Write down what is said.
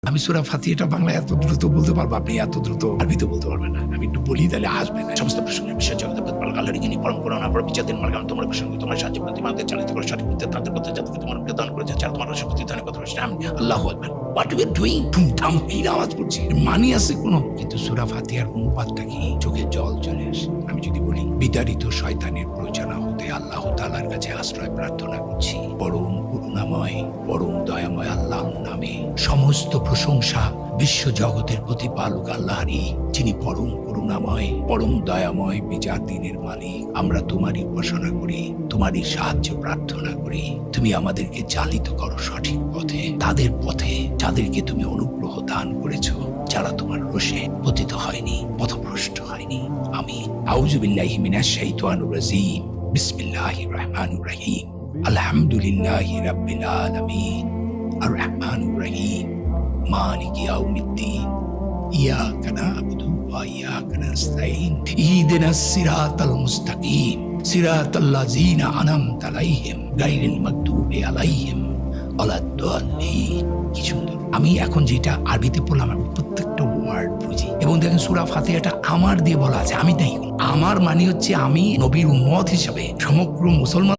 আমি সূরা ফাতিহাটা বাংলায় এত দ্রুত বলতে পারবো, আপনি এত দ্রুত আরবিতে বলতে পারবেন না। আমি একটু বলি তাহলে আসবে না। সমস্ত প্রসঙ্গে বিশ্ব জগতের প্রতিপালক আল্লাহরই যিনি পরম করুণা পরম বিচারদিন মার্গাম তোমার প্রসঙ্গে তোমার সাহায্য প্রতিমাদের চালিত করে সঠিক পথে তাদের পথে যাদেরকে তোমার প্রদান করেছে যারা তোমার শক্তি দানের কথা বলছে। আমি আল্লাহু আকবার। What you are doing? ধুমধাম এই আওয়াজ করছি, মানি আছে কোনো? কিন্তু সূরা ফাতিহার অনুবাদটা কি? চোখে জল চলে আসে। আমি যদি বলি বিতাড়িত শয়তানের প্ররোচনা হতে আল্লাহ তাআলার কাছে আশ্রয় প্রার্থনা করছি। পরম করুণাময় পরম দয়াময় আল্লাহর নামে সমস্ত প্রশংসা বিশ্ব জগতের প্রতিপালক আল্লাহরই, যিনি পরম করুণাময় পরম দয়াময় বিচার দিনের মালিক। আমরা তোমারই উপাসনা করি, তোমারই সাহায্য প্রার্থনা করি। তুমি আমাদেরকে চালিত করো সঠিক পথে, তাদের পথে যাদেরকে তুমি অনুগ্রহ দান করেছো, যারা তোমার রোষে পতিত হয়নি, পথভ্রষ্ট হয়নি। আমিন। আউযু বিল্লাহি মিনাশ শাইতানির রাজিম। বিসমিল্লাহির রহমানির রহিম। আলহামদুলিল্লাহি রাব্বিল আলামিন। আর রহমানির রহিম। মালিকি ইয়াউমিদ্দিন। ইয়াকা না'বুদু ওয়া ইয়াকা নাস্তাঈন। ইহদিনাস সিরাতাল মুস্তাকিম। সিরাতাল্লাযীনা আন'আমতা আলাইহিম গায়রিল মাগদুবি আলাইহিম ওয়ালাদ-দাল্লিন। কি সুন্দর। আমি এখন যেটা আরবিতে পড়লাম, আমি প্রত্যেকটা ওয়ার্ড বুঝি। এবং দেখেন সূরা ফাতিহাটা আমার দিয়ে বলা আছে, আমি নাই। আমার মানে হচ্ছে আমি নবীর উম্মত হিসাবে সমগ্র মুসলমান